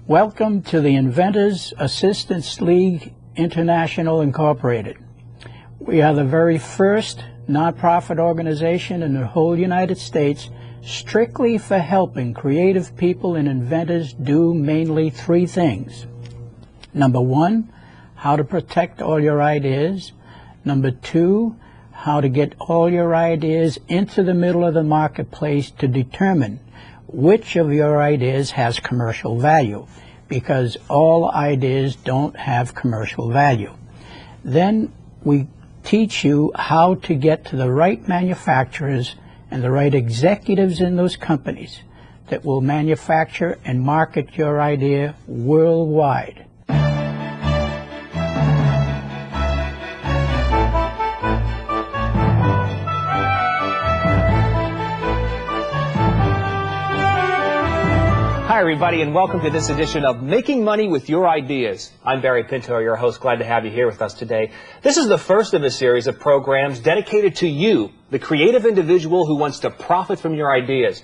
Welcome to the Inventors Assistance League International Incorporated. We are the very first nonprofit organization in the whole United States strictly for helping creative people and inventors do mainly three things. Number one, how to protect all your ideas. Number two, how to get all your ideas into the middle of the marketplace to determine which of your ideas has commercial value, because all ideas don't have commercial value. Then we teach you how to get to the right manufacturers and the right executives in those companies that will manufacture and market your idea worldwide. Hi everybody, and welcome to this edition of Making Money with Your Ideas. I'm Barry Pinto, your host. Glad to have you here with us today. This is the first of a series of programs dedicated to you, the creative individual who wants to profit from your ideas.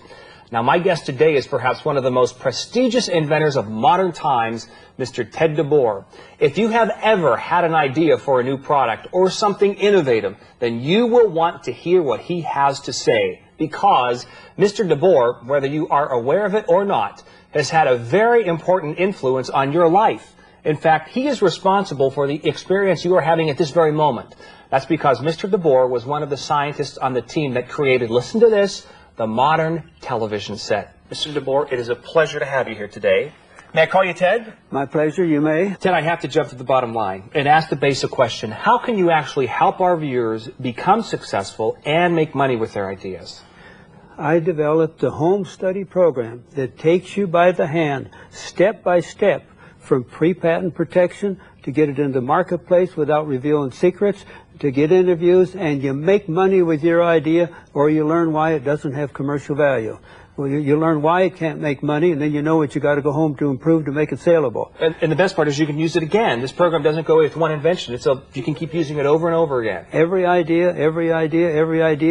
Now, my guest today is perhaps one of the most prestigious inventors of modern times, Mr. Ted DeBoer. If you have ever had an idea for a new product or something innovative, then you will want to hear what he has to say, because Mr. DeBoer, whether you are aware of it or not, has had a very important influence on your life. In fact, he is responsible for the experience you are having at this very moment. That's because Mr. DeBoer was one of the scientists on the team that created, listen to this, the modern television set. Mr. DeBoer, it is a pleasure to have you here today. May I call you Ted? My pleasure, you may. Ted, I have to jump to the bottom line and ask the basic question. How can you actually help our viewers become successful and make money with their ideas? I developed a home study program that takes you by the hand, step by step, from pre-patent protection to get it in the marketplace without revealing secrets, to get interviews, and you make money with your idea, or you learn why it doesn't have commercial value. Well, you learn why it can't make money, and then you know what you got to go home to improve to make it saleable. And the best part is you can use it again. This program doesn't go with one invention. You can keep using it over and over again. Every idea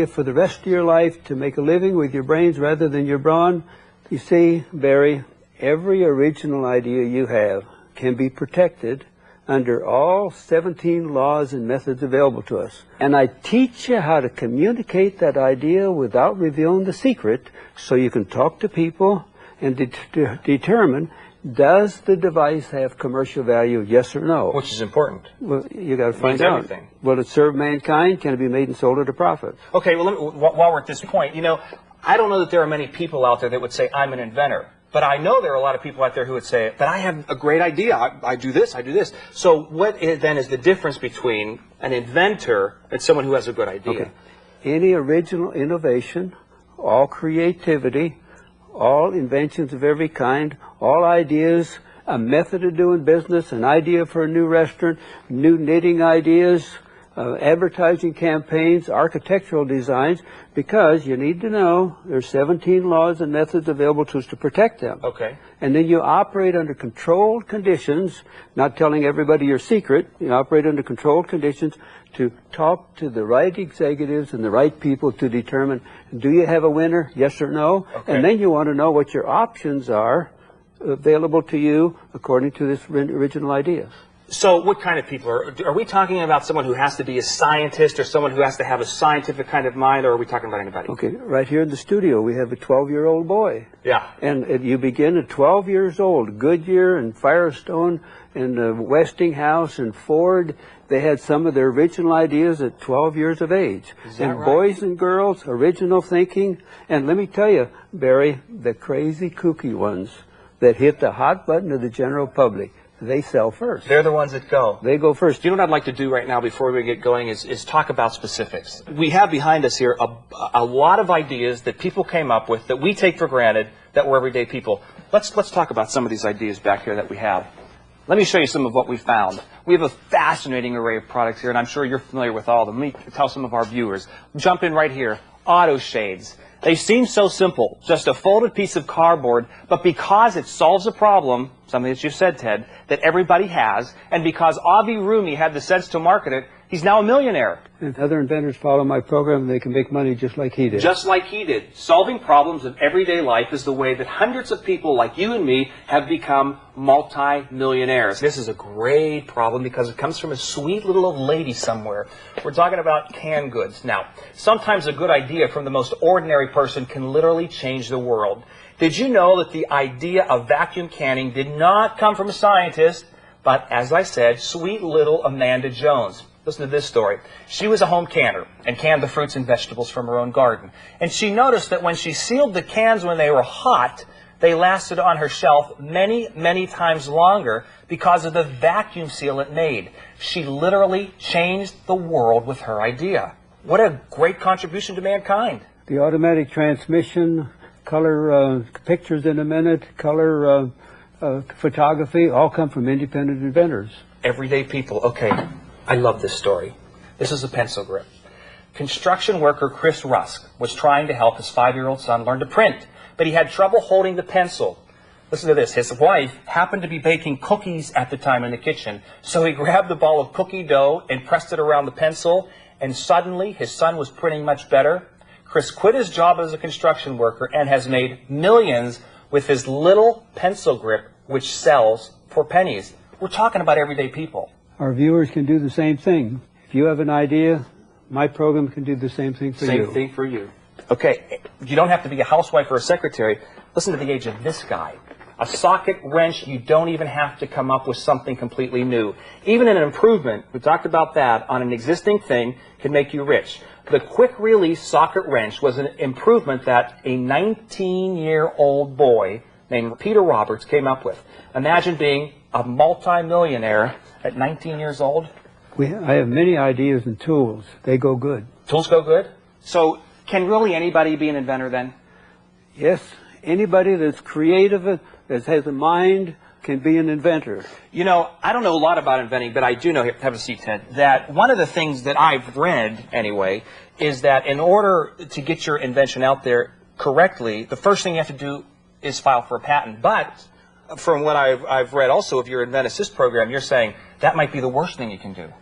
for the rest of your life to make a living with your brains rather than your brawn. You see, Barry, every original idea you have can be protected under all 17 laws and methods available to us. And I teach you how to communicate that idea without revealing the secret, so you can talk to people and determine, does the device have commercial value, yes or no? Which is important. Well, you got to find out. Everything. Will it serve mankind? Can it be made and sold at a profit? Okay, well, while we're at this point, I don't know that there are many people out there that would say, I'm an inventor. But I know there are a lot of people out there who would say, but I have a great idea. I do this, I do this. So what then is the difference between an inventor and someone who has a good idea? Okay. Any original innovation, all creativity, all inventions of every kind, all ideas, a method of doing business, an idea for a new restaurant, new knitting ideas, advertising campaigns, architectural designs, because you need to know there's 17 laws and methods available to us to protect them. Okay. And then you operate under controlled conditions, not telling everybody your secret. You operate under controlled conditions to talk to the right executives and the right people to determine, do you have a winner, yes or no? Okay. And then you want to know what your options are available to you according to this original idea. So what kind of people are we talking about? Someone who has to be a scientist, or someone who has to have a scientific kind of mind, or are we talking about anybody? Okay, right here in the studio we have a 12-year-old boy. Yeah. And you begin at 12 years old. Goodyear and Firestone and Westinghouse and Ford, they had some of their original ideas at 12 years of age. Is that and right? Boys and girls, original thinking. And let me tell you, Barry, the crazy kooky ones that hit the hot button of the general public, they sell first. They're the ones that go. They go first. You know what I'd like to do right now before we get going is talk about specifics. We have behind us here a lot of ideas that people came up with that we take for granted that we're everyday people. Let's talk about some of these ideas back here that we have. Let me show you some of what we found. We have a fascinating array of products here, and I'm sure you're familiar with all of them. Let me tell some of our viewers. Jump in right here. Auto shades. They seem so simple, just a folded piece of cardboard, but because it solves a problem, something that you said, Ted, that everybody has, and because Avi Rumi had the sense to market it, He's now a millionaire. And other inventors follow my program, they can make money just like he did. Just like he did. Solving problems of everyday life is the way that hundreds of people like you and me have become multi-millionaires. This is a great problem because it comes from a sweet little old lady somewhere. We're talking about canned goods. Now, sometimes a good idea from the most ordinary person can literally change the world. Did you know that the idea of vacuum canning did not come from a scientist, but, as I said, sweet little Amanda Jones? Listen to this story. She was a home canner and canned the fruits and vegetables from her own garden. And she noticed that when she sealed the cans when they were hot, they lasted on her shelf many, many times longer because of the vacuum seal it made. She literally changed the world with her idea. What a great contribution to mankind. The automatic transmission, color pictures in a minute, color photography, all come from independent inventors. Everyday people. Okay, I love this story. This is a pencil grip. Construction worker Chris Rusk was trying to help his 5-year-old son learn to print, but he had trouble holding the pencil. Listen to this. His wife happened to be baking cookies at the time in the kitchen, so he grabbed the ball of cookie dough and pressed it around the pencil, and suddenly his son was printing much better. Chris quit his job as a construction worker and has made millions with his little pencil grip, which sells for pennies. We're talking about everyday people. Our viewers can do the same thing. If you have an idea, my program can do the same thing for you. Same thing for you. Okay, you don't have to be a housewife or a secretary. Listen to the age of this guy. A socket wrench, you don't even have to come up with something completely new. Even an improvement, we talked about that, on an existing thing can make you rich. The quick-release socket wrench was an improvement that a 19-year-old boy named Peter Roberts came up with. Imagine being a multi-millionaire at 19 years old. I have many ideas and tools. They go good. Tools go good? So can really anybody be an inventor then? Yes, anybody that's creative, that has a mind, can be an inventor. You know, I don't know a lot about inventing, but I do know, have a seat, Ted, that one of the things that I've read, anyway, is that in order to get your invention out there correctly, the first thing you have to do is file for a patent. But from what I've read also of your Invent Assist program, you're saying that might be the worst thing you can do.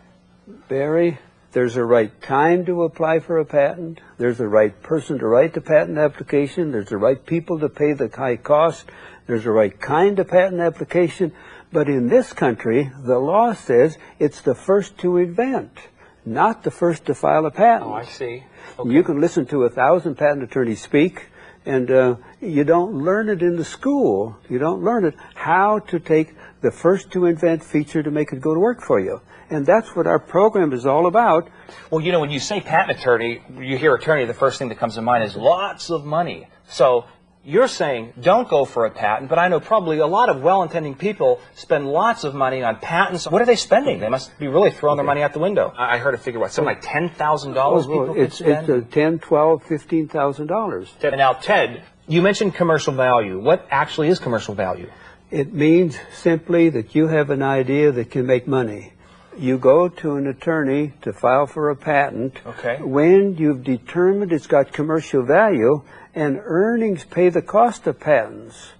Barry, there's a right time to apply for a patent. There's a right person to write the patent application. There's the right people to pay the high cost. There's the right kind of patent application. But in this country, the law says it's the first to invent, not the first to file a patent. Oh, I see. Okay. You can listen to 1,000 patent attorneys speak, and you don't learn it in the school. You don't learn it how to take the first to invent feature to make it go to work for you. And that's what our program is all about. Well, you know, when you say patent attorney, you hear attorney, the first thing that comes to mind is lots of money. So you're saying don't go for a patent, but I know probably a lot of well-intending people spend lots of money on patents. What are they spending? They must be really throwing their money out the window. I heard a figure, what, something like $10,000 people could spend? It's $10,000, $12,000, $15,000. Now, Ted, you mentioned commercial value. What actually is commercial value? It means simply that you have an idea that can make money. You go to an attorney to file for a patent. Okay. When you've determined it's got commercial value, and earnings pay the cost of patents.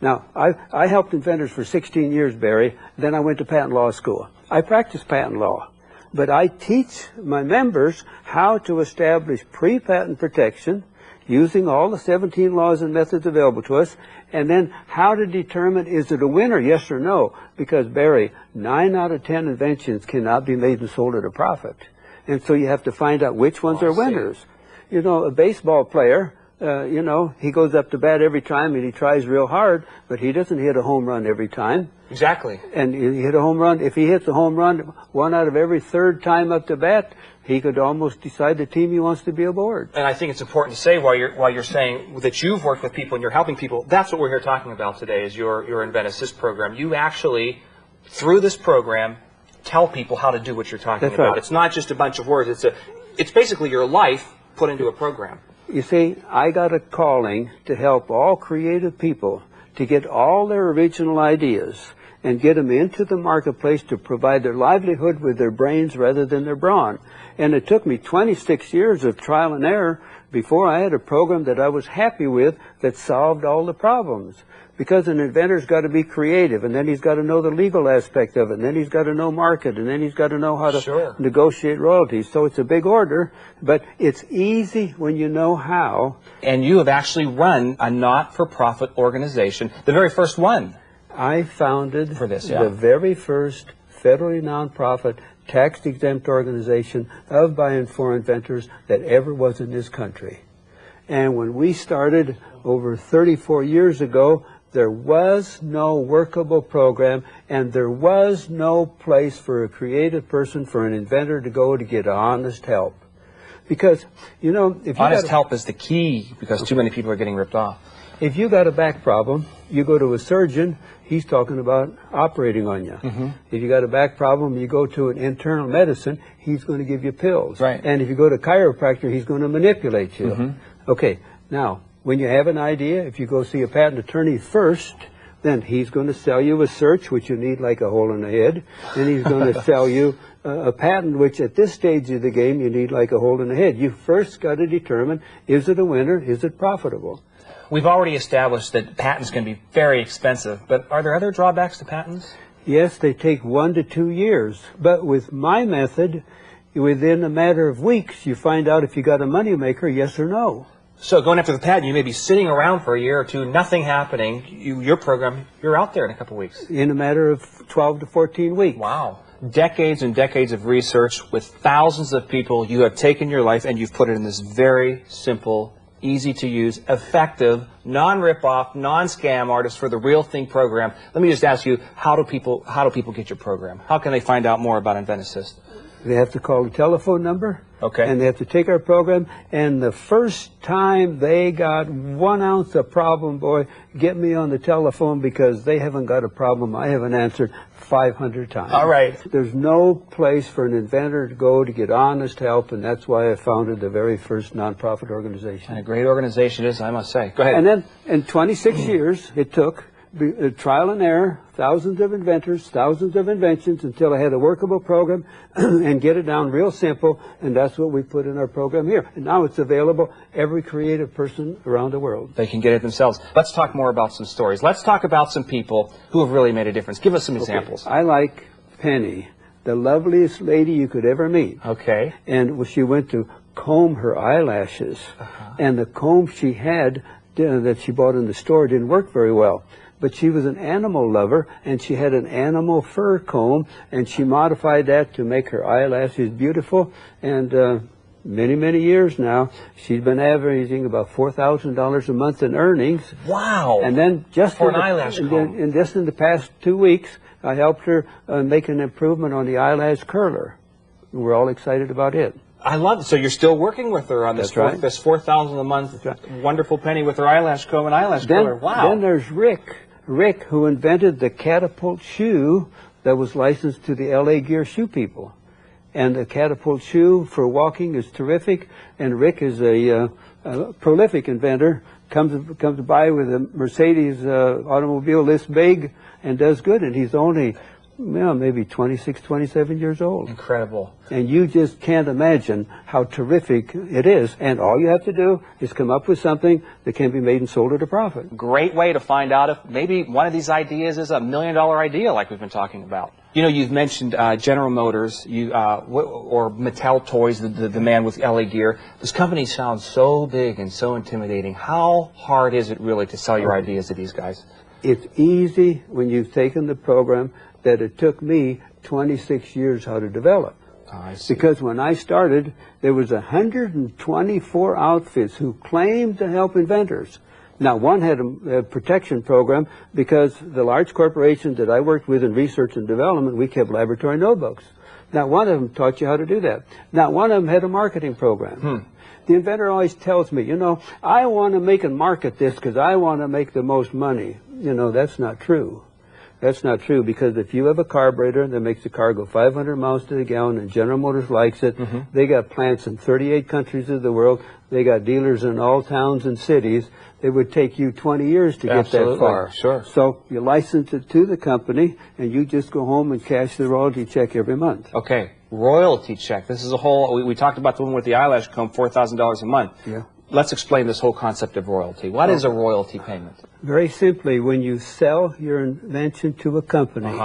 Now, I helped inventors for 16 years, Barry. Then I went to patent law school. I practice patent law. But I teach my members how to establish pre-patent protection using all the 17 laws and methods available to us, and then how to determine, is it a winner, yes or no? Because, Barry, 9 out of 10 inventions cannot be made and sold at a profit. And so you have to find out which ones are winners. You know, a baseball player, you know, he goes up to bat every time and he tries real hard, but he doesn't hit a home run every time. Exactly. And he hit a home run. If he hits a home run 1 out of every 3rd time up to bat, he could almost decide the team he wants to be aboard. And I think it's important to say while you're saying that you've worked with people and you're helping people, that's what we're here talking about today is your Invent Assist program. You actually, through this program, tell people how to do what you're talking about. Right. It's not just a bunch of words. It's basically your life put into a program. You see, I got a calling to help all creative people to get all their original ideas and get them into the marketplace to provide their livelihood with their brains rather than their brawn. And it took me 26 years of trial and error before I had a program that I was happy with that solved all the problems. Because an inventor's got to be creative, and then he's got to know the legal aspect of it, and then he's got to know market, and then he's got to know how to negotiate royalties. So it's a big order, but it's easy when you know how. And you have actually run a not-for-profit organization, the very first one. I founded for this, the very first federally nonprofit tax-exempt organization of, by, and for inventors that ever was in this country. And when we started over 34 years ago, there was no workable program, and there was no place for a creative person, for an inventor to go to get honest help. Because, you know, if you honest help is the key, because too many people are getting ripped off. If you got a back problem, you go to a surgeon, he's talking about operating on you. If you got a back problem, you go to an internal medicine, he's going to give you pills. Right. And if you go to a chiropractor, he's going to manipulate you. Okay, now, when you have an idea, if you go see a patent attorney first, then he's going to sell you a search, which you need like a hole in the head, and he's going to sell you a patent, which at this stage of the game, you need like a hole in the head. You first got to determine, is it a winner, is it profitable? We've already established that patents can be very expensive, but are there other drawbacks to patents? Yes, they take 1 to 2 years. But with my method, within a matter of weeks, you find out if you got a moneymaker, yes or no. So going after the patent, you may be sitting around for a year or two, nothing happening. Your program, you're out there in a couple of weeks. In a matter of 12 to 14 weeks. Wow. Decades and decades of research with thousands of people. You have taken your life and you've put it in this very simple, easy to use, effective, non-rip-off, non-scam artist for the real thing program. Let me just ask you, how do people get your program? How can they find out more about Invent Assist? They have to call the telephone number. Okay. And they have to take our program. And the first time they got 1 ounce of problem, boy, get me on the telephone, because they haven't got a problem I haven't answered 500 times. All right. There's no place for an inventor to go to get honest help, and that's why I founded the very first nonprofit organization. And a great organization it is, I must say. Go ahead. And then in 26 years, it took trial and error, thousands of inventors, thousands of inventions, until I had a workable program and get it down real simple, and that's what we put in our program here. And now it's available every creative person around the world. They can get it themselves. Let's talk more about some stories. Let's talk about some people who have really made a difference. Give us some examples. I like Penny, the loveliest lady you could ever meet. Okay. And she went to comb her eyelashes, and the comb she had that she bought in the store didn't work very well. But she was an animal lover, and she had an animal fur comb, and she modified that to make her eyelashes beautiful. And many, many years now, she's been averaging about $4,000 a month in earnings. Wow! And then just for an eyelash comb. And just in the past 2 weeks, I helped her make an improvement on the eyelash curler. We're all excited about it. I love it. So you're still working with her on this this $4,000 a month wonderful Penny with her eyelash comb and eyelash curler. Wow. Then there's Rick, who invented the catapult shoe that was licensed to the LA Gear shoe people. And the catapult shoe for walking is terrific, and Rick is a prolific inventor, comes by with a Mercedes automobile this big and does good, and he's only maybe 26, 27 years old. Incredible. And you just can't imagine how terrific it is. And all you have to do is come up with something that can be made and sold at a profit. Great way to find out if maybe one of these ideas is a $1 million idea like we've been talking about. You know, you've mentioned General Motors or Mattel Toys, the man with LA Gear. Those companies sound so big and so intimidating. How hard is it really to sell your ideas to these guys? It's easy when you've taken the program that it took me 26 years how to develop. Oh, I see. Because when I started, there was 124 outfits who claimed to help inventors. Now, one had a protection program because the large corporations that I worked with in research and development, we kept laboratory notebooks. Not one of them taught you how to do that. Not one of them had a marketing program. The inventor always tells me, you know, I want to make and market this because I want to make the most money. You know, that's not true. That's not true, because if you have a carburetor that makes the car go 500 miles to the gallon and General Motors likes it, they got plants in 38 countries of the world, they got dealers in all towns and cities, it would take you 20 years to get that far. Sure. So you license it to the company and you just go home and cash the royalty check every month. Okay, royalty check. This is a whole, we talked about the one with the eyelash comb, $4,000 a month. Yeah. let's explain this whole concept of royalty. What is a royalty payment? Very simply, when you sell your invention to a company,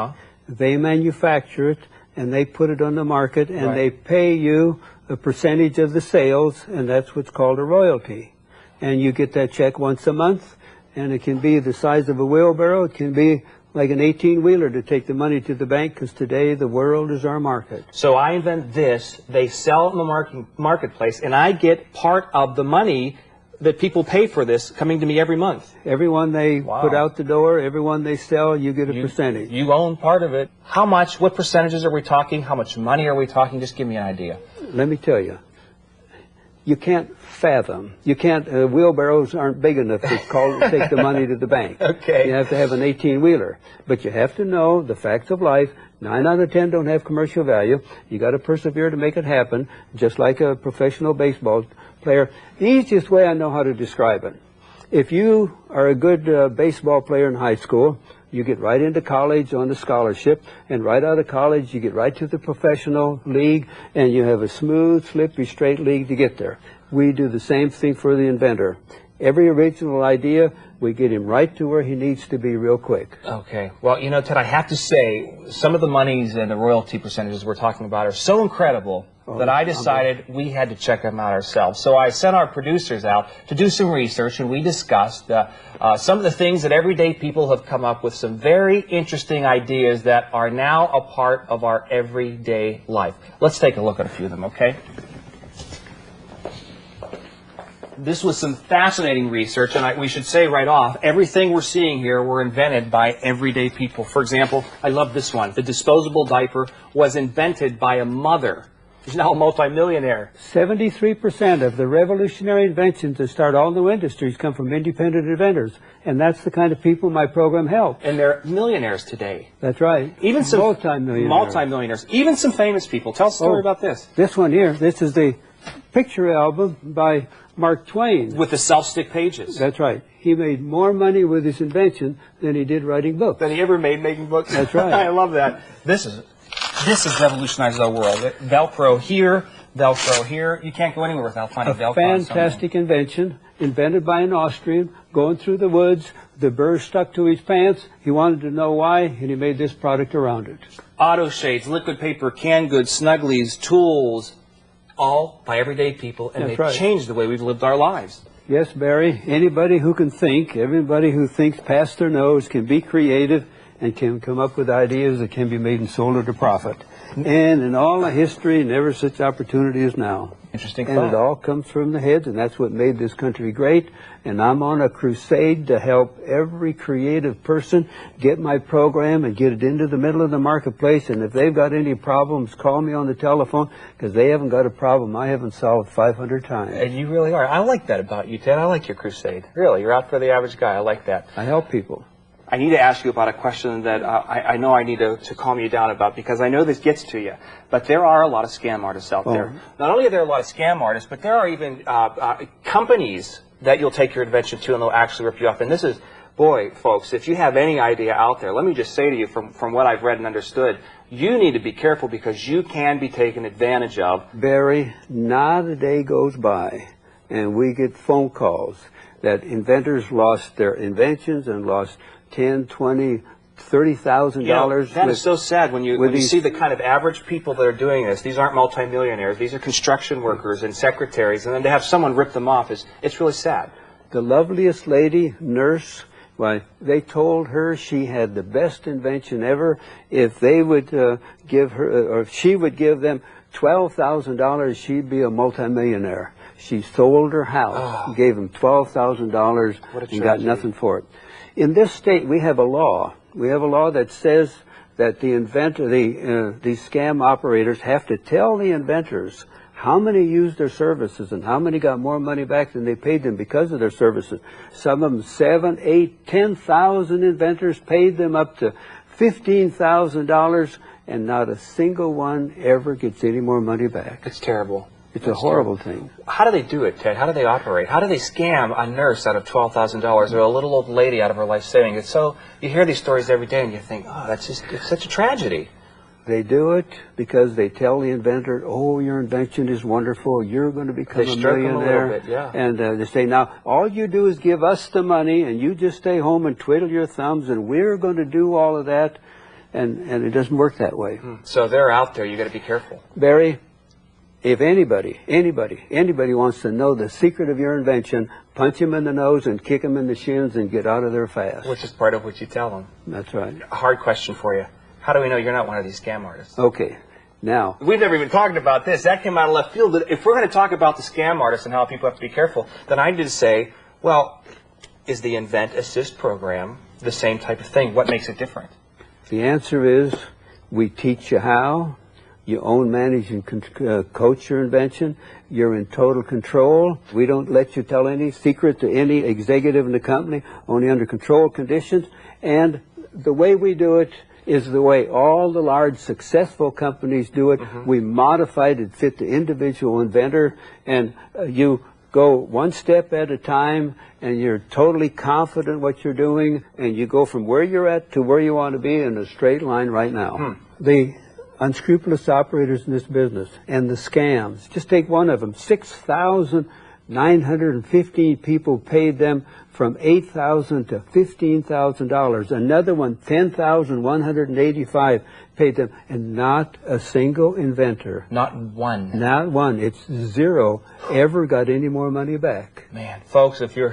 they manufacture it and they put it on the market and they pay you a percentage of the sales, and that's what's called a royalty. And you get that check once a month, and it can be the size of a wheelbarrow. It can be like an 18-wheeler to take the money to the bank, because today the world is our market. So I invent this, they sell it in the marketplace, and I get part of the money that people pay for this coming to me every month. Everyone they put out the door, everyone they sell, you get a percentage. You own part of it. How much, what percentages are we talking? How much money are we talking? Just give me an idea. Let me tell you. You can't fathom. You can't, wheelbarrows aren't big enough to take the money to the bank. Okay. You have to have an 18-wheeler. But you have to know the facts of life. 9 out of 10 don't have commercial value. You got to persevere to make it happen, just like a professional baseball player. The easiest way I know how to describe it. If you are a good baseball player in high school, you get right into college on a scholarship, and right out of college you get right to the professional league, and you have a smooth, slippery, straight league to get there. We do the same thing for the inventor. Every original idea, we get him right to where he needs to be real quick. Okay. Well, you know, Ted, I have to say, some of the monies and the royalty percentages we're talking about are so incredible that I decided we had to check them out ourselves. So I sent our producers out to do some research, and we discussed some of the things that everyday people have come up with, some very interesting ideas that are now a part of our everyday life. Let's take a look at a few of them, okay? This was some fascinating research, and we should say right off, everything we're seeing here were invented by everyday people. For example, I love this one. The disposable diaper was invented by a mother. She's now a multimillionaire. 73% of the revolutionary inventions that start all new industries come from independent inventors, and that's the kind of people my program helps. And they're millionaires today. That's right. Even some multimillionaires. Multimillionaires. Even some famous people. Tell us a story about this. This one here, this is the picture album by Mark Twain. With the self-stick pages. That's right. He made more money with his invention than he did writing books. Than he ever made making books. That's right. I love that. This has revolutionized our world. Velcro here, Velcro here. You can't go anywhere without finding Velcro. Fantastic invention, invented by an Austrian, going through the woods. The burr stuck to his pants. He wanted to know why, and he made this product around it. Auto shades, liquid paper, canned goods, Snugglies, tools, all by everyday people, and they've changed the way we've lived our lives. Yes, Barry. Anybody who can think, everybody who thinks past their nose can be creative and can come up with ideas that can be made and sold at a profit. And in all the history, never such opportunity as now. Interesting And thought. it all comes from the heads, and that's what made this country great. And I'm on a crusade to help every creative person get my program and get it into the middle of the marketplace. And if they've got any problems, call me on the telephone, because they haven't got a problem I haven't solved 500 times. And you really are. I like that about you, Ted. I like your crusade. Really, you're out for the average guy. I like that. I help people. I need to ask you about a question that I know I need to calm you down about, because I know this gets to you. But there are a lot of scam artists out there. Not only are there a lot of scam artists, but there are even companies that you'll take your invention to and they'll actually rip you off. And this is, boy, folks, if you have any idea out there, let me just say to you from what I've read and understood, you need to be careful, because you can be taken advantage of. Barry, not a day goes by and we get phone calls that inventors lost their inventions and lost $10, $20, $30,000. That is so sad when you see the kind of average people that are doing this. These aren't multimillionaires. These are construction workers and secretaries, and then to have someone rip them off it's really sad. The loveliest lady, nurse, why, they told her she had the best invention ever. If they would give her, or if she would give them $12,000, she'd be a multimillionaire. She sold her house, gave them $12,000, and got nothing for it. In this state, we have a law. We have a law that says that the inventor, these scam operators have to tell the inventors how many used their services and how many got more money back than they paid them because of their services. Some of them 7, 8, 10,000 inventors paid them up to $15,000, and not a single one ever gets any more money back. It's terrible. It's a horrible thing. How do they do it, Ted? How do they operate? How do they scam a nurse out of $12,000 or a little old lady out of her life savings? It's so, you hear these stories every day and you think, oh, it's such a tragedy. They do it because they tell the inventor, oh, your invention is wonderful, you're going to become a millionaire. Bit, yeah. And they say, now, all you do is give us the money, and you just stay home and twiddle your thumbs, and we're going to do all of that. And it doesn't work that way. So they're out there. You got to be careful. Barry, if anybody wants to know the secret of your invention, punch him in the nose and kick him in the shins and get out of there fast. Which is part of what you tell them. That's right. A hard question for you. How do we know you're not one of these scam artists? Okay. Now, we've never even talked about this. That came out of left field. If we're going to talk about the scam artists and how people have to be careful, then I need to say, well, is the Invent Assist program the same type of thing? What makes it different? The answer is we teach you how. You own, manage, and coach your invention. You're in total control. We don't let you tell any secret to any executive in the company, only under controlled conditions. And the way we do it is the way all the large successful companies do it. We modified it to fit the individual inventor, and you go one step at a time, and you're totally confident what you're doing, and you go from where you're at to where you want to be in a straight line right now. The unscrupulous operators in this business and the scams, just take one of them, 6,915 people paid them from $8,000 to $15,000. Another one, 10,185 paid them, and not a single inventor. Not one. Not one. It's zero ever got any more money back. Man, folks, if you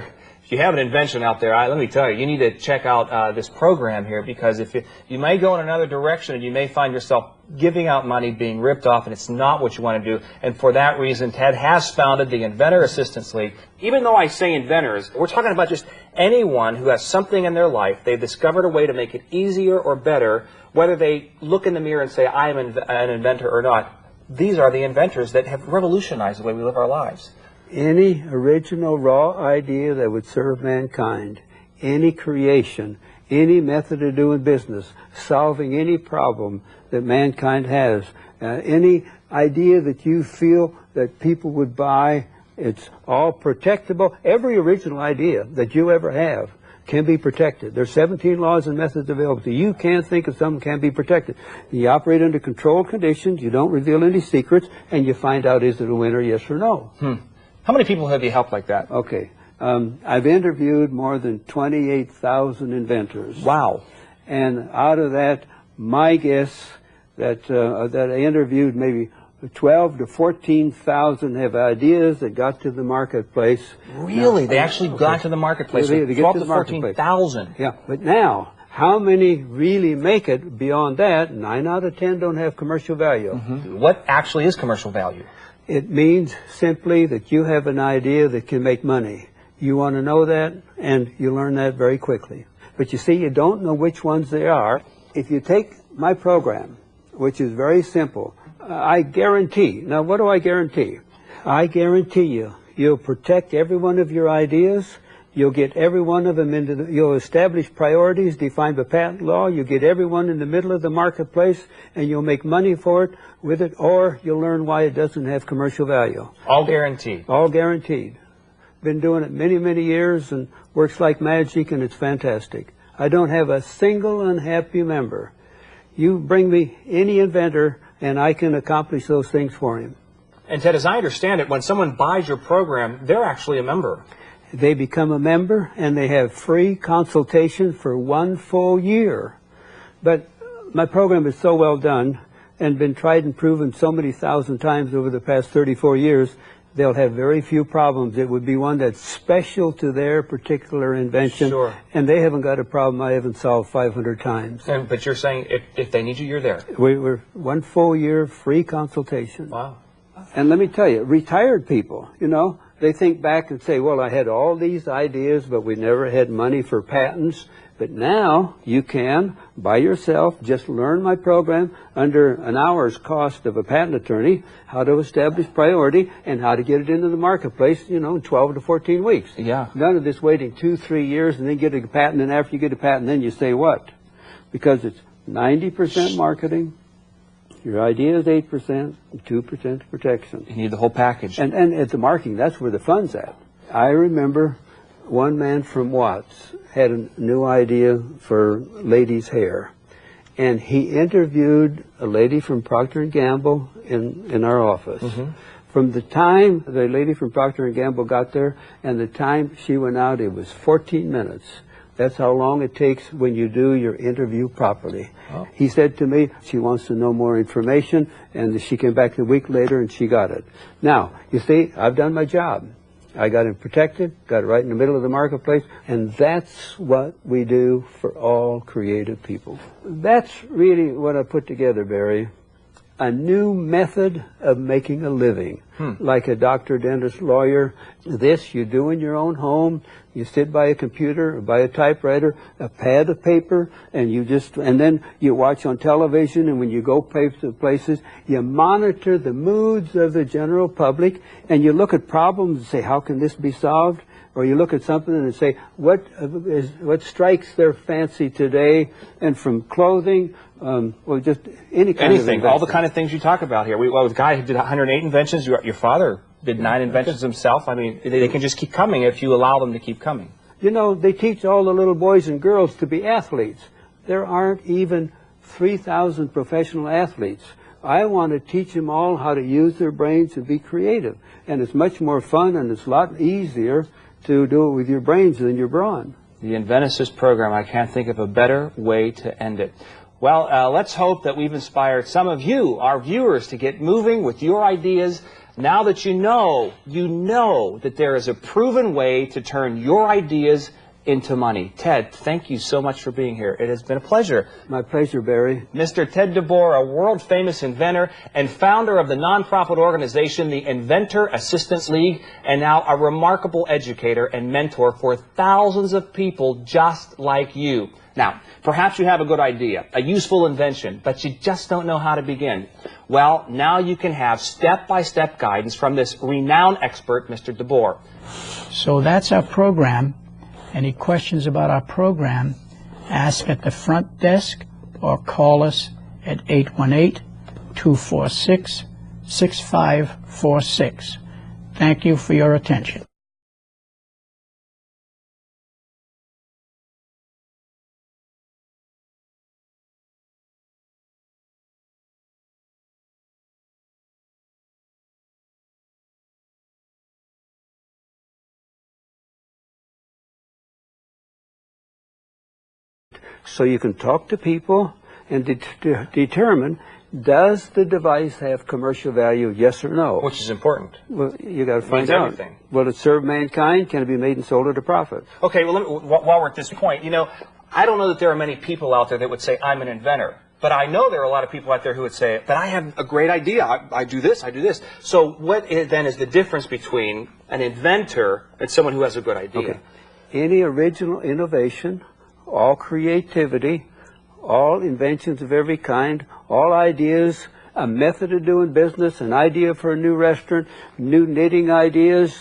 have an invention out there, let me tell you, you need to check out this program here, because if you may go in another direction and you may find yourself giving out money, being ripped off, and it's not what you want to do. And for that reason, Ted has founded the Inventors Assistance League. Even though I say inventors, we're talking about just anyone who has something in their life. They've discovered a way to make it easier or better, whether they look in the mirror and say, I am an inventor or not. These are the inventors that have revolutionized the way we live our lives. Any original raw idea that would serve mankind, any creation, any method of doing business, solving any problem that mankind has, any idea that you feel that people would buy, it's all protectable. Every original idea that you ever have can be protected. There's 17 laws and methods available to you. You can't think of something can be protected. You operate under controlled conditions, you don't reveal any secrets, and you find out is it a winner, yes or no. How many people have you helped like that? Okay. I've interviewed more than 28,000 inventors. Wow. And out of that, my guess that I interviewed maybe 12 to 14,000 have ideas that got to the marketplace. Really? They actually got to the marketplace? They 12 to 14,000? Yeah. But now, how many really make it beyond that? 9 out of 10 don't have commercial value. What actually is commercial value? It means simply that you have an idea that can make money. You want to know that, and you learn that very quickly. But you see, you don't know which ones they are. If you take my program, which is very simple, I guarantee. Now, what do I guarantee? I guarantee you'll protect every one of your ideas. You'll get every one of them you'll establish priorities defined by patent law. You'll get everyone in the middle of the marketplace, and you'll make money for it with it, or you'll learn why it doesn't have commercial value. All guaranteed. All guaranteed. Been doing it many, many years, and works like magic, and it's fantastic. I don't have a single unhappy member. You bring me any inventor, and I can accomplish those things for him. And Ted, as I understand it, when someone buys your program, they're actually a member. They become a member, and they have free consultation for 1 full year. But my program is so well done and been tried and proven so many thousand times over the past 34 years, they'll have very few problems. It would be one that's special to their particular invention. Sure. And they haven't got a problem I haven't solved 500 times. But you're saying if they need you, you're there. We're 1 full year free consultation. Wow. And let me tell you, retired people, they think back and say, well, I had all these ideas, but we never had money for patents. But now you can, by yourself, just learn my program under an hour's cost of a patent attorney, how to establish priority and how to get it into the marketplace, in 12 to 14 weeks. Yeah. None of this waiting 2-3 years and then get a patent, and after you get a patent, then you say what? Because it's 90% marketing. Your idea is 8%, and 2% protection. You need the whole package. And at the marketing, that's where the fun's at. I remember one man from Watts had a new idea for ladies' hair. and he interviewed a lady from Procter & Gamble in our office. From the time the lady from Procter & Gamble got there and the time she went out, it was 14 minutes. That's how long it takes when you do your interview properly. He said to me, she wants to know more information, and she came back a week later and she got it. Now, you see, I've done my job. I got it protected, got it right in the middle of the marketplace, and that's what we do for all creative people. That's really what I put together, Barry. A new method of making a living. Like a doctor, dentist, lawyer. This you do in your own home. You sit by a computer or by a typewriter, a pad of paper, and then you watch on television, and when you go places, you monitor the moods of the general public, and you look at problems and say, how can this be solved? Or you look at something and say, what strikes their fancy today? And from clothing, well, just anything, all the kind of things you talk about here. The guy who did 108 inventions, your father did 9 inventions himself. I mean, they can just keep coming if you allow them to keep coming. You know, they teach all the little boys and girls to be athletes. There aren't even 3,000 professional athletes. I want to teach them all how to use their brains and be creative. And it's much more fun, and it's a lot easier to do it with your brains than your brawn. The Inventors program, I can't think of a better way to end it. Well, let's hope that we've inspired some of you, our viewers, to get moving with your ideas. Now that you know that there is a proven way to turn your ideas into money. Ted, thank you so much for being here. It has been a pleasure. My pleasure, Barry. Mr. Ted DeBoer, a world-famous inventor and founder of the nonprofit organization, the Inventors Assistance League, and now a remarkable educator and mentor for thousands of people just like you. Now, perhaps you have a good idea, a useful invention, but you just don't know how to begin. Well, now you can have step-by-step guidance from this renowned expert, Mr. DeBoer. So that's our program. Any questions about our program, ask at the front desk or call us at 818-246-6546. Thank you for your attention. So you can talk to people and determine, does the device have commercial value, yes or no? Which is important. Well, you got to find out. out. Everything. Will it serve mankind? Can it be made and sold at a profit? Okay, well, while we're at this point, you know, I don't know that there are many people out there that would say, I'm an inventor. But I know there are a lot of people out there who would say, but I have a great idea. I do this, I do this. So what then is the difference between an inventor and someone who has a good idea? Okay. Any original innovation, all creativity, all inventions of every kind, all ideas, a method of doing business, an idea for a new restaurant, new knitting ideas,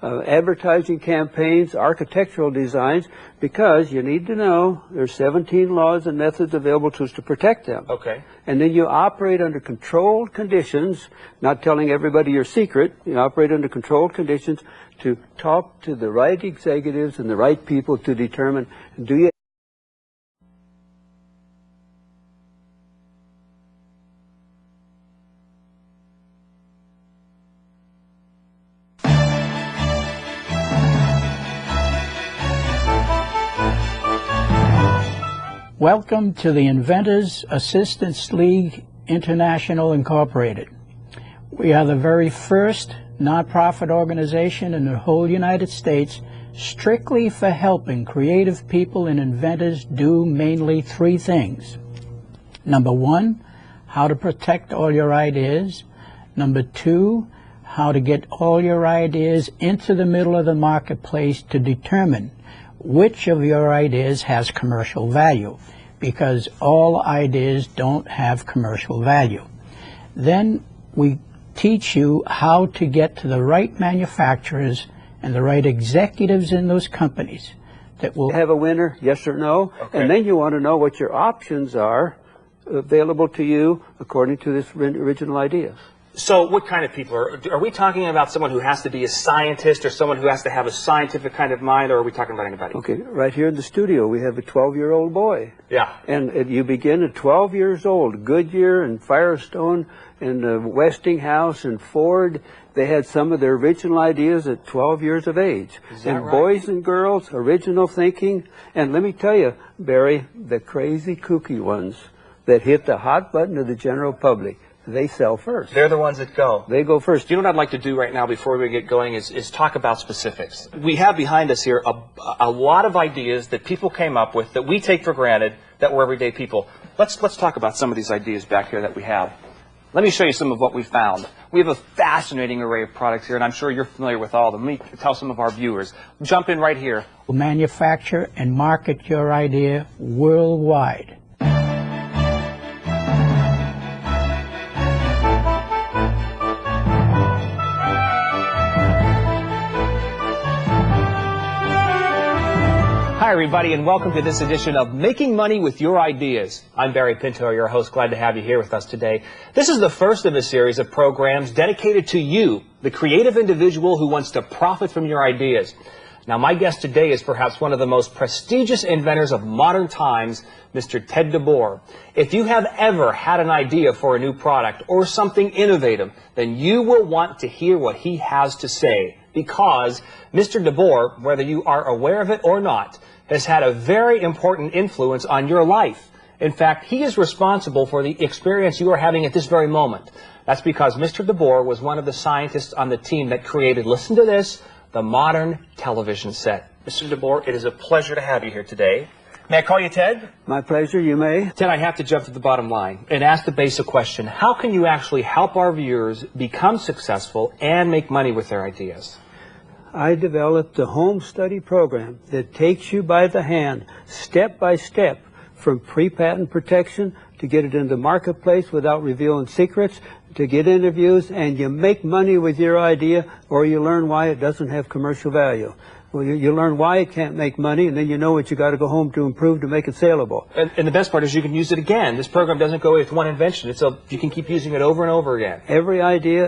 advertising campaigns, architectural designs, because you need to know there's 17 laws and methods available to us to protect them. Okay. And then you operate under controlled conditions, not telling everybody your secret. You operate under controlled conditions to talk to the right executives and the right people to determine, do you Welcome to the Inventors Assistance League International Incorporated. We are the very first nonprofit organization in the whole United States strictly for helping creative people and inventors do mainly 3 things. Number 1, how to protect all your ideas. Number 2, how to get all your ideas into the middle of the marketplace to determine which of your ideas has commercial value, because all ideas don't have commercial value. Then we teach you how to get to the right manufacturers and the right executives in those companies that will have a winner, yes or no? Okay. And then you want to know what your options are available to you according to this original idea. So what kind of people? Are we talking about someone who has to be a scientist or someone who has to have a scientific kind of mind, or are we talking about anybody? Okay, right here in the studio we have a 12-year-old boy. Yeah. And you begin at 12 years old. Goodyear and Firestone and Westinghouse and Ford, they had some of their original ideas at 12 years of age. And right? Boys and girls, original thinking. And let me tell you, Barry, the crazy kooky ones that hit the hot button of the general public, they sell first. They're the ones that go. They go first. You know what I'd like to do right now before we get going is talk about specifics. We have behind us here a lot of ideas that people came up with that we take for granted that we're everyday people. Let's talk about some of these ideas back here that we have. Let me show you some of what we found. We have a fascinating array of products here, and I'm sure you're familiar with all of them. Let me tell some of our viewers. Jump in right here. Manufacture and market your idea worldwide. Hi, everybody, and welcome to this edition of Making Money with Your Ideas. I'm Barry Pinto, your host. Glad to have you here with us today. This is the first of a series of programs dedicated to you, the creative individual who wants to profit from your ideas. Now, my guest today is perhaps one of the most prestigious inventors of modern times, Mr. Ted DeBoer. If you have ever had an idea for a new product or something innovative, then you will want to hear what he has to say, because Mr. DeBoer, whether you are aware of it or not, has had a very important influence on your life. In fact, he is responsible for the experience you are having at this very moment. That's because Mr. DeBoer was one of the scientists on the team that created, listen to this, the modern television set. Mr. DeBoer, it is a pleasure to have you here today. May I call you Ted? My pleasure, you may. Ted, I have to jump to the bottom line and ask the basic question. How can you actually help our viewers become successful and make money with their ideas? I developed a home study program that takes you by the hand, step by step, from pre-patent protection to get it in the marketplace without revealing secrets, to get interviews, and you make money with your idea, or you learn why it doesn't have commercial value. Well, you learn why it can't make money, and then you know what you got to go home to improve to make it saleable. And the best part is you can use it again. This program doesn't go with one invention. You can keep using it over and over again. Every idea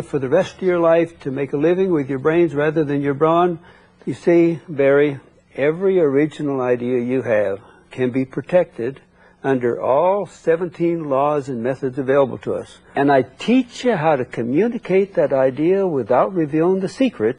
for the rest of your life to make a living with your brains rather than your brawn. You see, Barry, every original idea you have can be protected under all 17 laws and methods available to us. And I teach you how to communicate that idea without revealing the secret